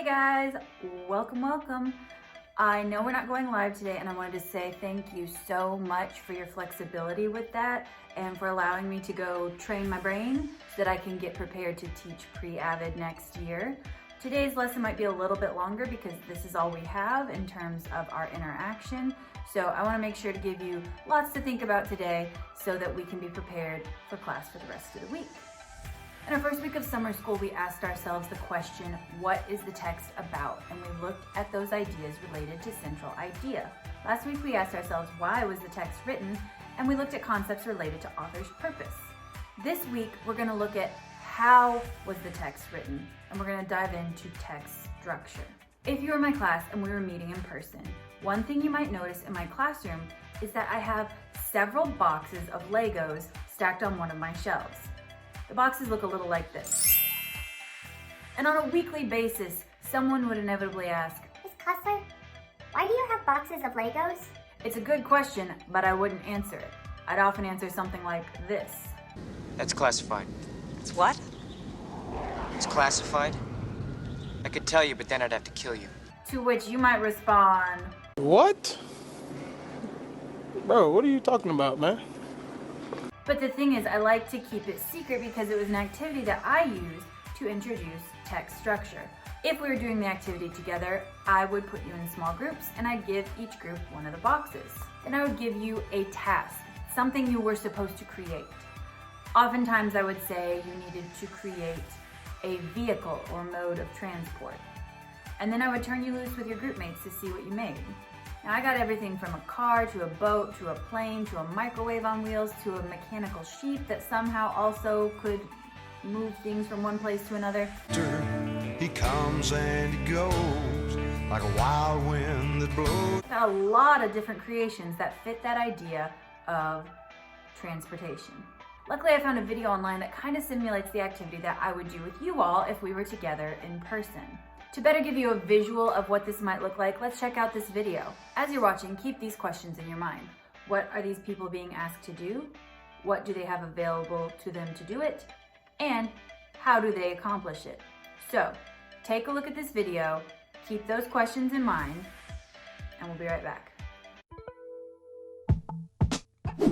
Hey guys, welcome. I know we're not going live today, and I wanted to say thank you so much for your flexibility with that and for allowing me to go train my brain so that I can get prepared to teach pre-Avid next year. Today's lesson might be a little bit longer because this is all we have in terms of our interaction. So I want to make sure to give you lots to think about today so that we can be prepared for class for the rest of the week. In our first week of summer school, we asked ourselves the question, what is the text about? And we looked at those ideas related to central idea. Last week, we asked ourselves, why was the text written? And we looked at concepts related to author's purpose. This week, we're going to look at how was the text written? And we're going to dive into text structure. If you were in my class and we were meeting in person, one thing you might notice in my classroom is that I have several boxes of Legos stacked on one of my shelves. The boxes look a little like this. And on a weekly basis, someone would inevitably ask, Miss Cosler, why do you have boxes of Legos? It's a good question, but I wouldn't answer it. I'd often answer something like this. That's classified. It's what? It's classified. I could tell you, but then I'd have to kill you. To which you might respond, What? Bro, what are you talking about, man? But the thing is, I like to keep it secret because it was an activity that I used to introduce text structure. If we were doing the activity together, I would put you in small groups and I'd give each group one of the boxes. Then I would give you a task, something you were supposed to create. Oftentimes I would say you needed to create a vehicle or mode of transport. And then I would turn you loose with your group mates to see what you made. Now I got everything from a car to a boat to a plane to a microwave on wheels to a mechanical sheep that somehow also could move things from one place to another. He comes and he goes like a wild wind that blows. Got a lot of different creations that fit that idea of transportation. Luckily I found a video online that kind of simulates the activity that I would do with you all if we were together in person. To better give you a visual of what this might look like, let's check out this video. As you're watching, keep these questions in your mind. What are these people being asked to do? What do they have available to them to do it? And how do they accomplish it? So, take a look at this video, keep those questions in mind, and we'll be right back.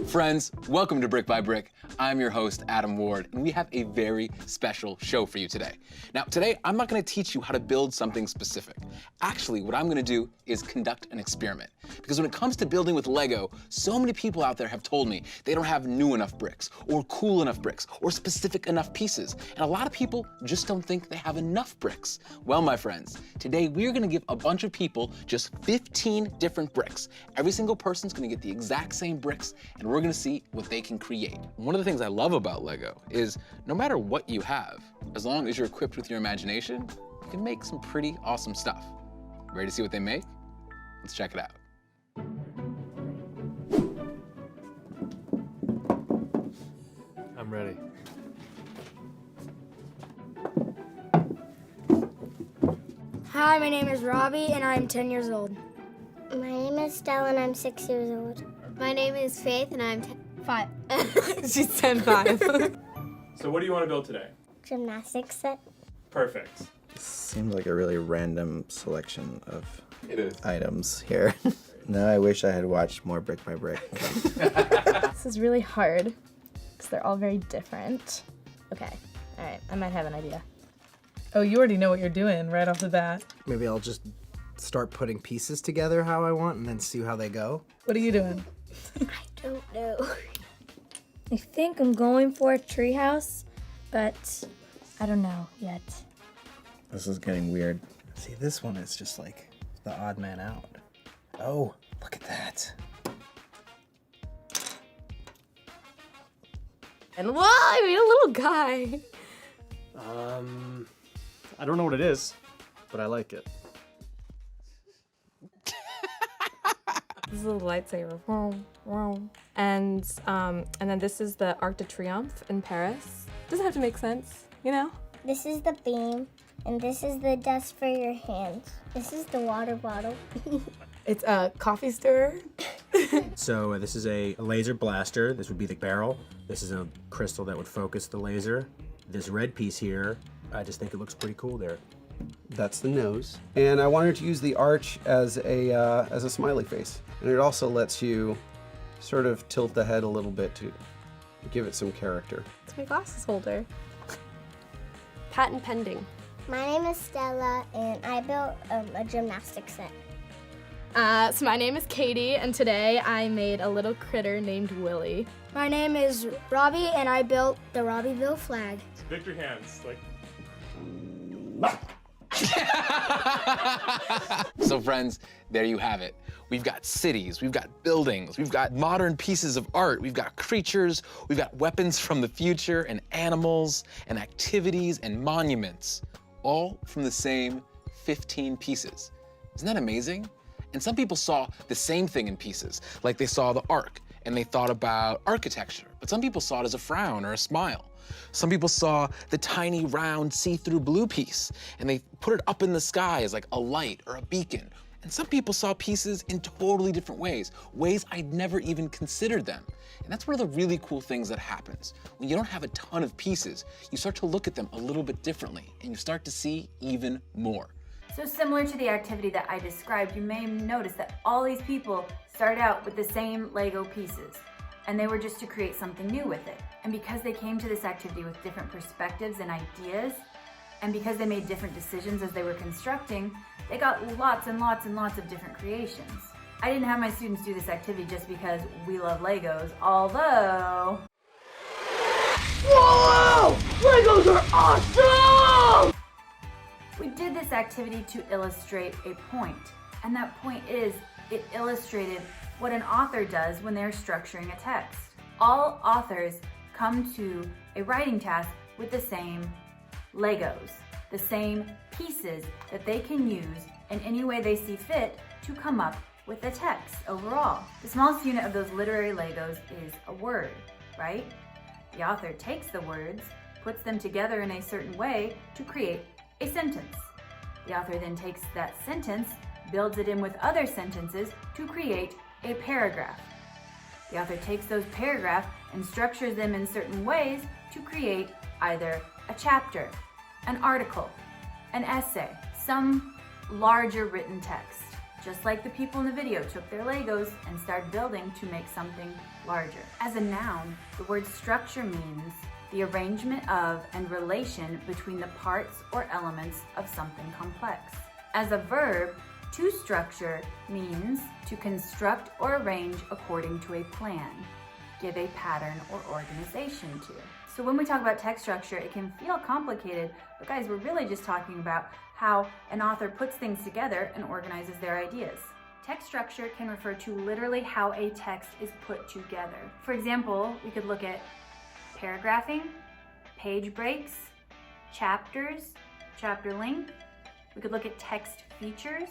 Friends, welcome to Brick by Brick. I'm your host, Adam Ward, and we have a very special show for you today. Now, today, I'm not gonna teach you how to build something specific. Actually, what I'm gonna do is conduct an experiment. Because when it comes to building with Lego, so many people out there have told me they don't have new enough bricks, or cool enough bricks, or specific enough pieces. And a lot of people just don't think they have enough bricks. Well, my friends, today we're gonna give a bunch of people just 15 different bricks. Every single person's gonna get the exact same bricks, and we're gonna see what they can create. One of the things I love about Lego is no matter what you have, as long as you're equipped with your imagination, you can make some pretty awesome stuff. Ready to see what they make? Let's check it out. I'm ready. Hi, my name is Robbie and I'm 10 years old. My name is Stella and I'm 6 years old. My name is Faith and I'm 5. She's 10-5. So what do you want to build today? Gymnastics set. Perfect. Seems like a really random selection of It is. items here. Now I wish I had watched more Brick by Brick. This is really hard because they're all very different. Okay, all right, I might have an idea. Oh, you already know what you're doing right off the bat. Maybe I'll just start putting pieces together how I want and then see how they go. What are you doing? I don't know. I think I'm going for a treehouse, but I don't know yet. This is getting weird. See, this one is just like the odd man out. Oh, look at that. And whoa, I made a little guy. I don't know what it is, but I like it. This is a lightsaber. And then this is the Arc de Triomphe in Paris. Doesn't have to make sense, you know? This is the beam, and this is the dust for your hands. This is the water bottle. It's a coffee stirrer. So this is a laser blaster. This would be the barrel. This is a crystal that would focus the laser. This red piece here, I just think it looks pretty cool there. That's the nose. And I wanted to use the arch as a smiley face. And it also lets you sort of tilt the head a little bit to give it some character. It's my glasses holder. Patent pending. My name is Stella, and I built a gymnastics set. So my name is Katie, and today I made a little critter named Willie. My name is Robbie, and I built the Robbieville flag. Lift your hands, like. So friends, there you have it. We've got cities, we've got buildings, we've got modern pieces of art, we've got creatures, we've got weapons from the future, and animals, and activities, and monuments, all from the same 15 pieces. Isn't that amazing? And some people saw the same thing in pieces, like they saw the arc, and they thought about architecture, but some people saw it as a frown or a smile. Some people saw the tiny, round, see-through blue piece, and they put it up in the sky as like a light or a beacon. And some people saw pieces in totally different ways I'd never even considered them. And that's one of the really cool things that happens. When you don't have a ton of pieces, you start to look at them a little bit differently, and you start to see even more. So similar to the activity that I described, you may notice that all these people started out with the same Lego pieces, and they were just to create something new with it. And because they came to this activity with different perspectives and ideas, and because they made different decisions as they were constructing, they got lots and lots and lots of different creations. I didn't have my students do this activity just because we love Legos, although... Whoa! Legos are awesome! We did this activity to illustrate a point, and that point is it illustrated what an author does when they're structuring a text. All authors come to a writing task with the same Legos, the same pieces that they can use in any way they see fit to come up with the text overall. The smallest unit of those literary Legos is a word, right? The author takes the words, puts them together in a certain way to create a sentence. The author then takes that sentence, builds it in with other sentences to create a paragraph. The author takes those paragraphs and structures them in certain ways to create either a chapter, an article, an essay, some larger written text. Just like the people in the video took their Legos and started building to make something larger. As a noun, the word structure means the arrangement of and relation between the parts or elements of something complex. As a verb, to structure means to construct or arrange according to a plan, give a pattern or organization to. So when we talk about text structure, it can feel complicated, but guys, we're really just talking about how an author puts things together and organizes their ideas. Text structure can refer to literally how a text is put together. For example, we could look at paragraphing, page breaks, chapters, chapter length. We could look at text features,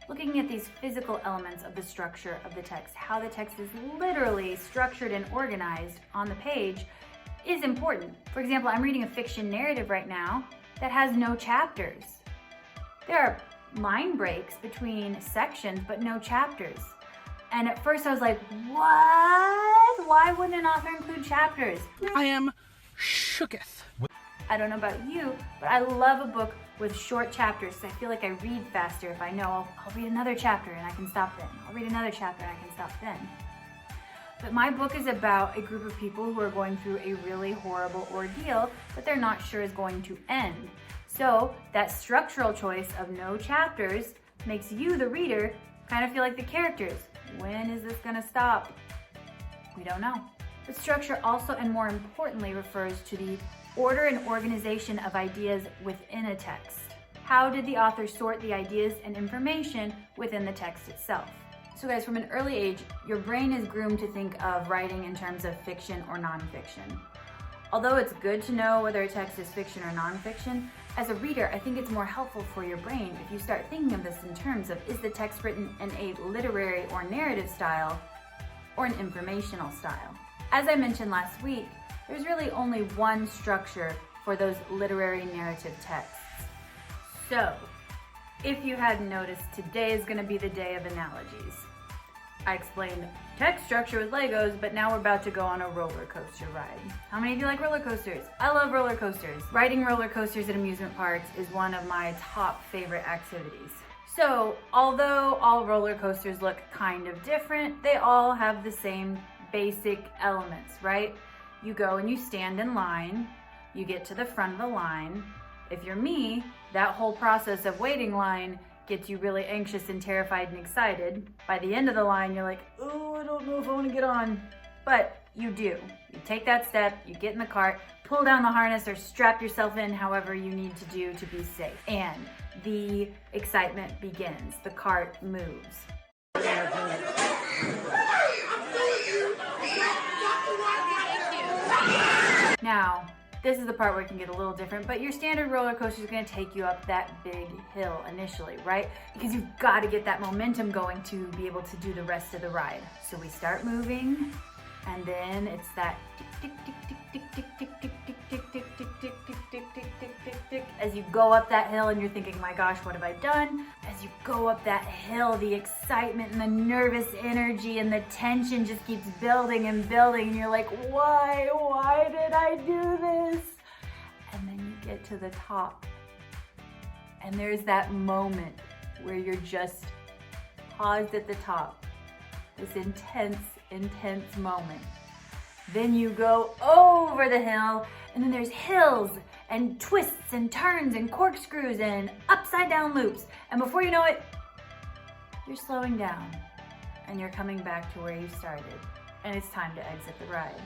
looking at these physical elements of the structure of the text. How the text is literally structured and organized on the page is important. For example, I'm reading a fiction narrative right now that has no chapters. There are line breaks between sections, but no chapters. And at first I was like, what? Why wouldn't an author include chapters? I am shooketh. I don't know about you, but I love a book with short chapters. So I feel like I read faster if I know I'll read another chapter and I can stop then. I'll read another chapter and I can stop then. But my book is about a group of people who are going through a really horrible ordeal that they're not sure is going to end. So that structural choice of no chapters makes you, the reader, kind of feel like the characters. When is this gonna stop? We don't know. But structure also, and more importantly, refers to the order and organization of ideas within a text. How did the author sort the ideas and information within the text itself? So guys, from an early age, your brain is groomed to think of writing in terms of fiction or nonfiction. Although it's good to know whether a text is fiction or nonfiction, as a reader, I think it's more helpful for your brain if you start thinking of this in terms of, is the text written in a literary or narrative style or an informational style? As I mentioned last week, there's really only one structure for those literary narrative texts. So, if you hadn't noticed, today is going to be the day of analogies. I explained text structure with Legos, but now we're about to go on a roller coaster ride. How many of you like roller coasters? I love roller coasters. Riding roller coasters at amusement parks is one of my top favorite activities. So, although all roller coasters look kind of different, they all have the same basic elements, right? You go and you stand in line, you get to the front of the line. If you're me, that whole process of waiting line gets you really anxious and terrified and excited. By the end of the line, you're like, oh, I don't know if I want to get on. But you do. You take that step, you get in the cart, pull down the harness or strap yourself in however you need to do to be safe. And the excitement begins. The cart moves. Now, this is the part where it can get a little different, but your standard roller coaster is going to take you up that big hill initially, right? Because you've got to get that momentum going to be able to do the rest of the ride. So we start moving, and then it's that tick, tick, tick, tick, tick, tick, tick, tick, tick, tick, tick, tick, tick, tick, tick, tick, tick, tick, tick. As you go up that hill and you're thinking, my gosh, what have I done? As you go up that hill, the excitement and the nervous energy and the tension just keeps building and building, and you're like, why did I do this? And then you get to the top, and there's that moment where you're just paused at the top, this intense moment. Then you go over the hill, and then there's hills and twists and turns and corkscrews and upside down loops. And before you know it, you're slowing down and you're coming back to where you started. And it's time to exit the ride.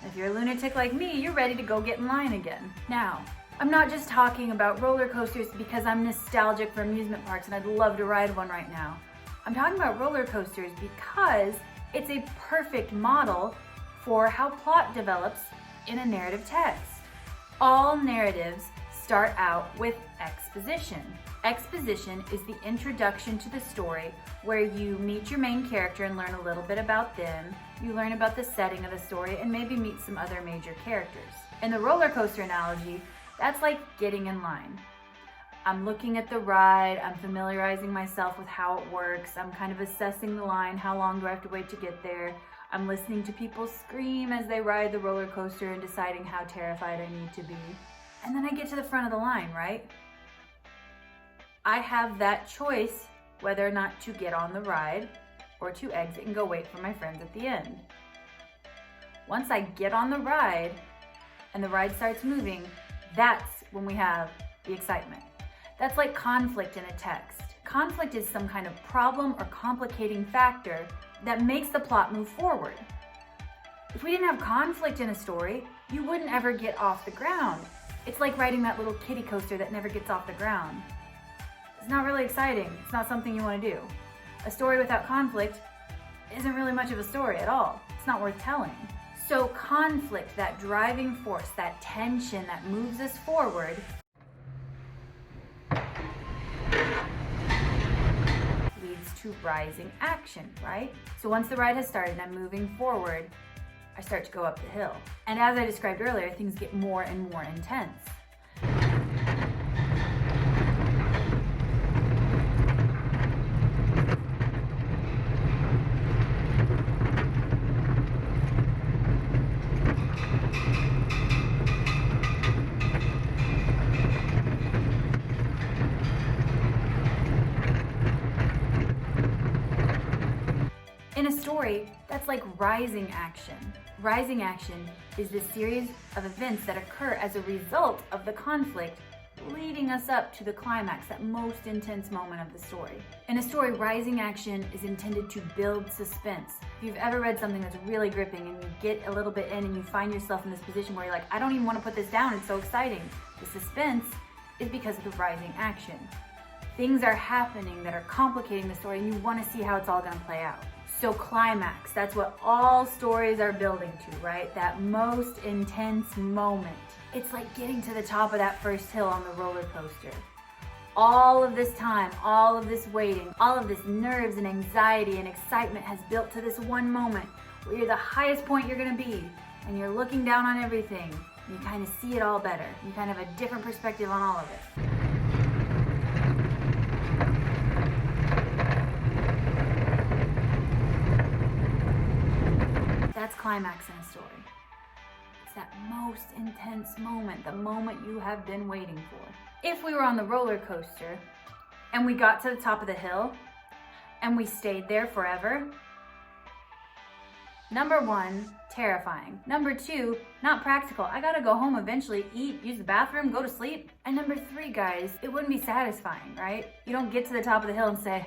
If you're a lunatic like me, you're ready to go get in line again. Now, I'm not just talking about roller coasters because I'm nostalgic for amusement parks and I'd love to ride one right now. I'm talking about roller coasters because it's a perfect model for how plot develops in a narrative text. All narratives start out with exposition. Exposition is the introduction to the story where you meet your main character and learn a little bit about them. You learn about the setting of the story and maybe meet some other major characters. In the roller coaster analogy, that's like getting in line. I'm looking at the ride, I'm familiarizing myself with how it works, I'm kind of assessing the line, how long do I have to wait to get there? I'm listening to people scream as they ride the roller coaster and deciding how terrified I need to be. And then I get to the front of the line, right? I have that choice whether or not to get on the ride or to exit and go wait for my friends at the end. Once I get on the ride and the ride starts moving, that's when we have the excitement. That's like conflict in a text. Conflict is some kind of problem or complicating factor that makes the plot move forward. If we didn't have conflict in a story, you wouldn't ever get off the ground. It's like riding that little kiddie coaster that never gets off the ground. It's not really exciting. It's not something you want to do. A story without conflict isn't really much of a story at all. It's not worth telling. So conflict, that driving force, that tension that moves us forward, leads to rising action, right? So once the ride has started and I'm moving forward, I start to go up the hill. And as I described earlier, things get more and more intense. In a story, that's like rising action. Rising action is the series of events that occur as a result of the conflict leading us up to the climax, that most intense moment of the story. In a story, rising action is intended to build suspense. If you've ever read something that's really gripping and you get a little bit in and you find yourself in this position where you're like, I don't even want to put this down, it's so exciting. The suspense is because of the rising action. Things are happening that are complicating the story and you want to see how it's all going to play out. So climax, that's what all stories are building to, right? That most intense moment. It's like getting to the top of that first hill on the roller coaster. All of this time, all of this waiting, all of this nerves and anxiety and excitement has built to this one moment where you're the highest point you're going to be and you're looking down on everything. And you kind of see it all better. You kind of have a different perspective on all of it. climax in a story. It's that most intense moment, the moment you have been waiting for. If we were on the roller coaster and we got to the top of the hill and we stayed there forever, number one, terrifying. Number two, not practical. I gotta go home eventually, eat, use the bathroom, go to sleep. And number three, guys, it wouldn't be satisfying, right? You don't get to the top of the hill and say,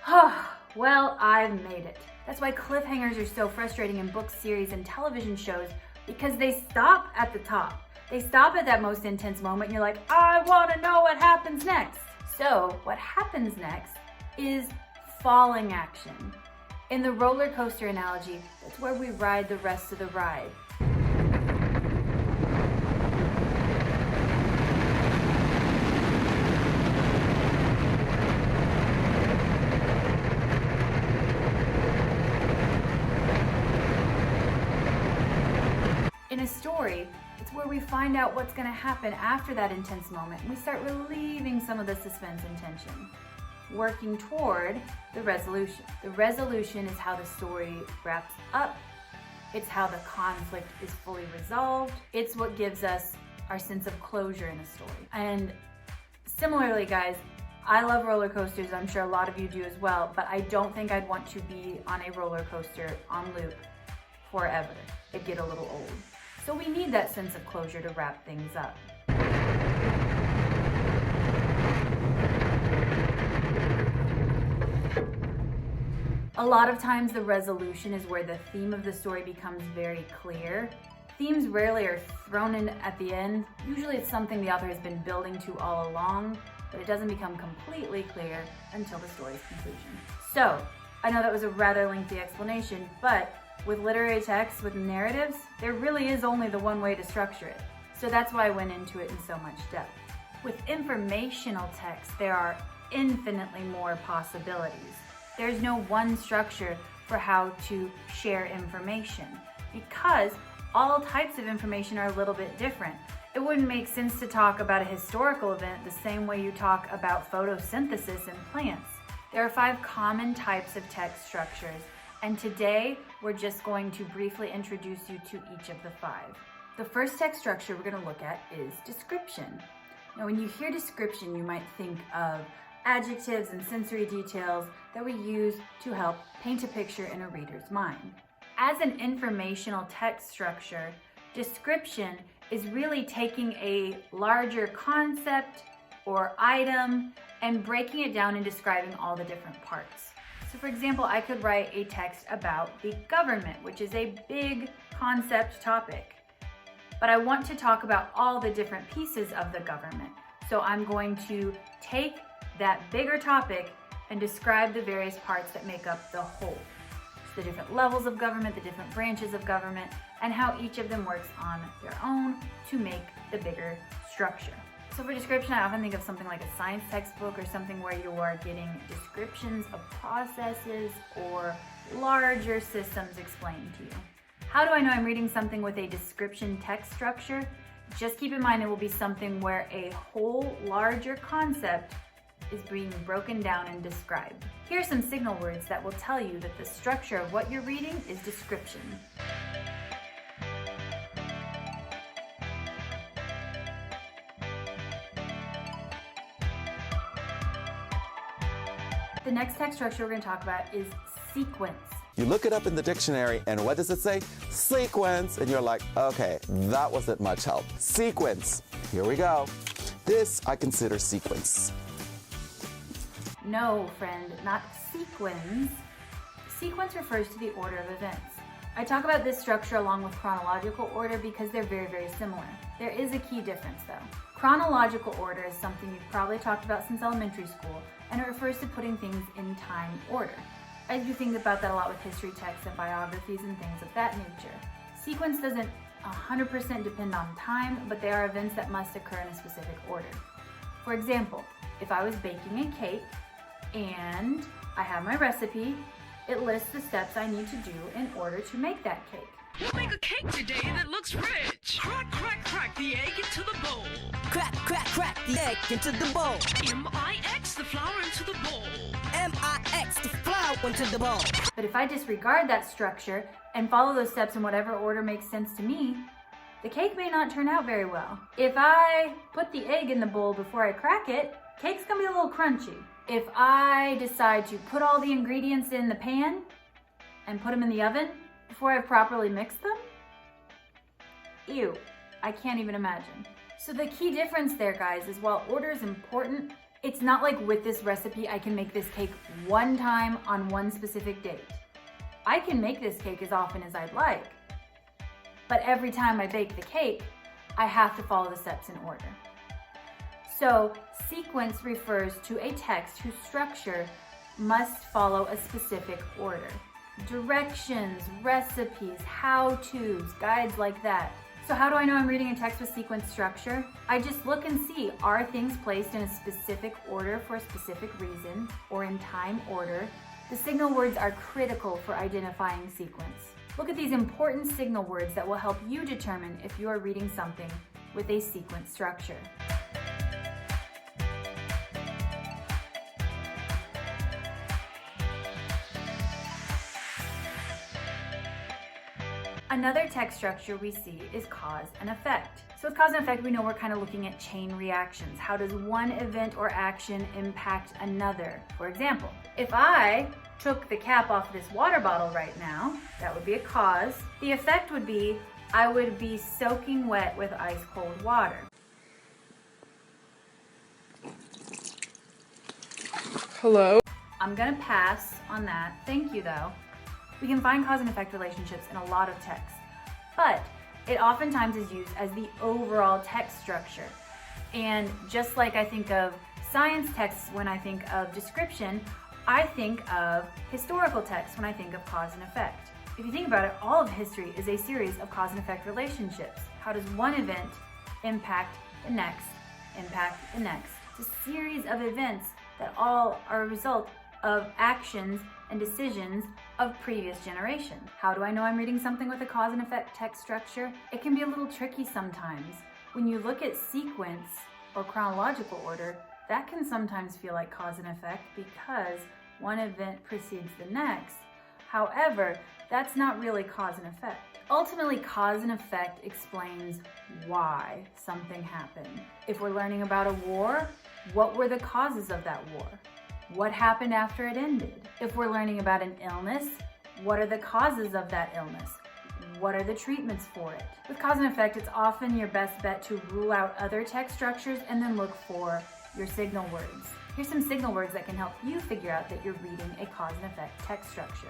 oh, well, I've made it. That's why cliffhangers are so frustrating in book series and television shows, because they stop at the top. They stop at that most intense moment and you're like, I wanna know what happens next. So what happens next is falling action. In the roller coaster analogy, that's where we ride the rest of the ride. In a story, it's where we find out what's going to happen after that intense moment, and we start relieving some of the suspense and tension, working toward the resolution. The resolution is how the story wraps up. It's how the conflict is fully resolved. It's what gives us our sense of closure in a story. And similarly, guys, I love roller coasters. I'm sure a lot of you do as well, but I don't think I'd want to be on a roller coaster on loop forever. It'd get a little old. So we need that sense of closure to wrap things up. A lot of times the resolution is where the theme of the story becomes very clear. Themes rarely are thrown in at the end. Usually it's something the author has been building to all along, but it doesn't become completely clear until the story's conclusion. So, I know that was a rather lengthy explanation, but with literary texts, with narratives, there really is only the one way to structure it. So that's why I went into it in so much depth. With informational text, there are infinitely more possibilities. There's no one structure for how to share information, because all types of information are a little bit different. It wouldn't make sense to talk about a historical event the same way you talk about photosynthesis in plants. There are 5 common types of text structures, and today we're just going to briefly introduce you to each of the 5. The first text structure we're going to look at is description. Now, when you hear description, you might think of adjectives and sensory details that we use to help paint a picture in a reader's mind. As an informational text structure, description is really taking a larger concept or item and breaking it down and describing all the different parts. So for example, I could write a text about the government, which is a big concept topic. But I want to talk about all the different pieces of the government. So I'm going to take that bigger topic and describe the various parts that make up the whole. So the different levels of government, the different branches of government, and how each of them works on their own to make the bigger structure. So for description, I often think of something like a science textbook or something where you are getting descriptions of processes or larger systems explained to you. How do I know I'm reading something with a description text structure? Just keep in mind it will be something where a whole larger concept is being broken down and described. Here are some signal words that will tell you that the structure of what you're reading is description. The next text structure we're going to talk about is sequence. You look it up in the dictionary, and what does it say? Sequence. And you're like, okay, that wasn't much help. Sequence. Here we go. This I consider sequence. No, friend, not sequence. Sequence refers to the order of events. I talk about this structure along with chronological order because they're very, very similar. There is a key difference though. Chronological order is something you've probably talked about since elementary school, and it refers to putting things in time order. I do think about that a lot with history texts and biographies and things of that nature. Sequence doesn't 100% depend on time, but they are events that must occur in a specific order. For example, if I was baking a cake and I have my recipe, it lists the steps I need to do in order to make that cake. We'll make a cake today that looks rich. Crack, crack, crack the egg into the bowl. Crack, crack, crack the egg into the bowl. M-I-X the flour into the bowl. M-I-X the flour Went to the ball. But if I disregard that structure and follow those steps in whatever order makes sense to me, the cake may not turn out very well. If I put the egg in the bowl before I crack it, cake's gonna be a little crunchy. If I decide to put all the ingredients in the pan and put them in the oven before I've properly mixed them, ew, I can't even imagine. So the key difference there, guys, is while order is important, it's not like with this recipe I can make this cake one time on one specific date. I can make this cake as often as I'd like, but every time I bake the cake, I have to follow the steps in order. So sequence refers to a text whose structure must follow a specific order. Directions, recipes, how-tos, guides like that. So how do I know I'm reading a text with sequence structure? I just look and see, are things placed in a specific order for a specific reason or in time order? The signal words are critical for identifying sequence. Look at these important signal words that will help you determine if you are reading something with a sequence structure. Another text structure we see is cause and effect. So with cause and effect, we know we're kind of looking at chain reactions. How does one event or action impact another? For example, if I took the cap off this water bottle right now, that would be a cause. The effect would be I would be soaking wet with ice cold water. Hello? I'm gonna pass on that. Thank you though. We can find cause and effect relationships in a lot of texts, but it oftentimes is used as the overall text structure. And just like I think of science texts when I think of description, I think of historical texts when I think of cause and effect. If you think about it, all of history is a series of cause and effect relationships. How does one event impact the next, impact the next? It's a series of events that all are a result of actions and decisions of previous generations. How do I know I'm reading something with a cause and effect text structure? It can be a little tricky sometimes. When you look at sequence or chronological order, that can sometimes feel like cause and effect because one event precedes the next. However, that's not really cause and effect. Ultimately, cause and effect explains why something happened. If we're learning about a war, what were the causes of that war? What happened after it ended? If we're learning about an illness, what are the causes of that illness? What are the treatments for it? With cause and effect, it's often your best bet to rule out other text structures and then look for your signal words. Here's some signal words that can help you figure out that you're reading a cause and effect text structure.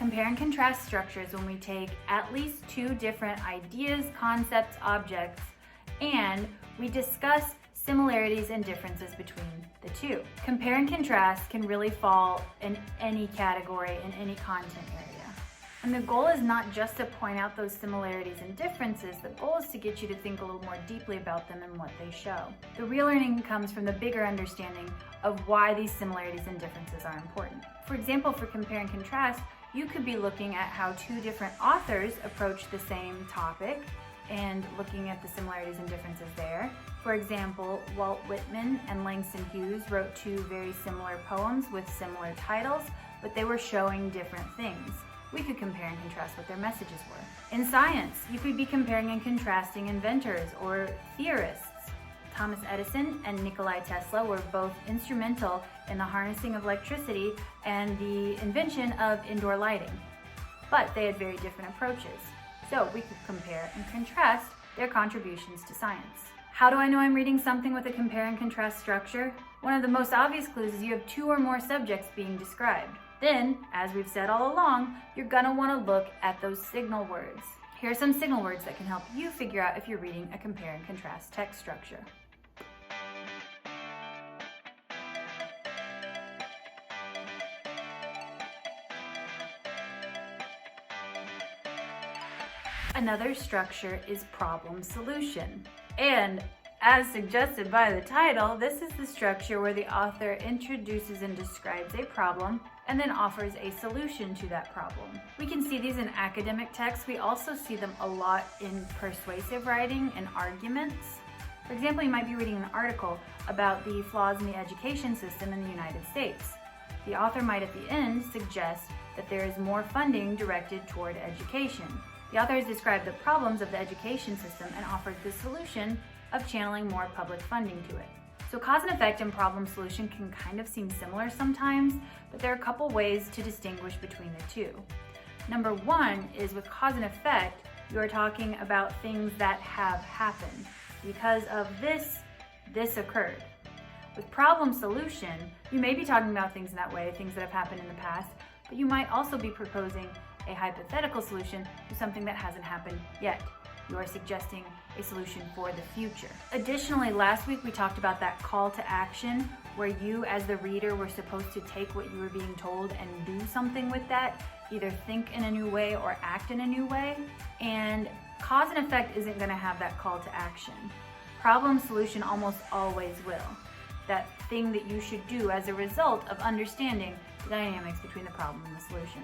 Compare and contrast structures when we take at least two different ideas, concepts, objects, and we discuss similarities and differences between the two. Compare and contrast can really fall in any category, in any content area. And the goal is not just to point out those similarities and differences, the goal is to get you to think a little more deeply about them and what they show. The real learning comes from the bigger understanding of why these similarities and differences are important. For example, for compare and contrast, you could be looking at how two different authors approach the same topic and looking at the similarities and differences there. For example, Walt Whitman and Langston Hughes wrote two very similar poems with similar titles, but they were showing different things. We could compare and contrast what their messages were. In science, you could be comparing and contrasting inventors or theorists. Thomas Edison and Nikola Tesla were both instrumental in the harnessing of electricity and the invention of indoor lighting, but they had very different approaches. So we could compare and contrast their contributions to science. How do I know I'm reading something with a compare and contrast structure? One of the most obvious clues is you have two or more subjects being described. Then, as we've said all along, you're gonna wanna look at those signal words. Here are some signal words that can help you figure out if you're reading a compare and contrast text structure. Another structure is problem solution. And As suggested by the title, this is the structure where the author introduces and describes a problem and then offers a solution to that problem. We can see these in academic texts. We also see them a lot in persuasive writing and arguments. For example, you might be reading an article about the flaws in the education system in the United States. The author might at the end suggest that there is more funding directed toward education. The author has described the problems of the education system and offered the solution of channeling more public funding to it. So cause and effect and problem solution can kind of seem similar sometimes, but there are a couple ways to distinguish between the two. Number one is with cause and effect, you are talking about things that have happened. Because of this, this occurred. With problem solution, you may be talking about things in that way, things that have happened in the past, but you might also be proposing a hypothetical solution to something that hasn't happened yet. You are suggesting a solution for the future. Additionally, last week we talked about that call to action where you as the reader were supposed to take what you were being told and do something with that, either think in a new way or act in a new way. And cause and effect isn't going to have that call to action. Problem solution almost always will. That thing that you should do as a result of understanding the dynamics between the problem and the solution.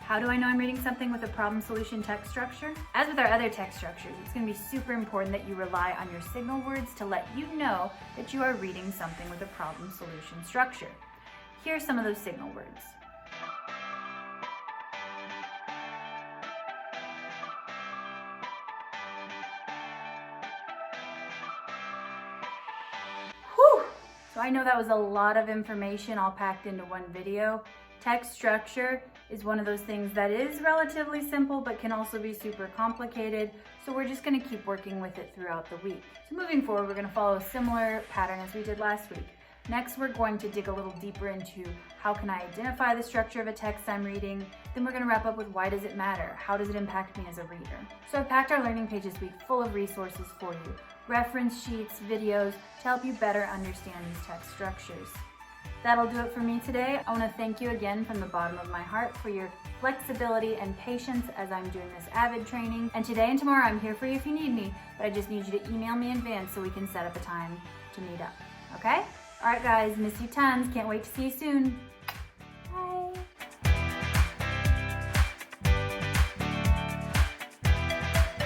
How do I know I'm reading something with a problem-solution text structure? As with our other text structures, it's going to be super important that you rely on your signal words to let you know that you are reading something with a problem-solution structure. Here are some of those signal words. Whew! So I know that was a lot of information all packed into one video. Text structure is one of those things that is relatively simple but can also be super complicated, so we're just going to keep working with it throughout the week. So moving forward, we're going to follow a similar pattern as we did last week. Next, we're going to dig a little deeper into how can I identify the structure of a text I'm reading. Then we're going to wrap up with why does it matter? How does it impact me as a reader? So I've packed our learning pages week full of resources for you, reference sheets, videos to help you better understand these text structures. That'll do it for me today. I want to thank you again from the bottom of my heart for your flexibility and patience as I'm doing this AVID training. And today and tomorrow I'm here for you if you need me, but I just need you to email me in advance so we can set up a time to meet up. Okay? Alright guys, miss you tons. Can't wait to see you soon.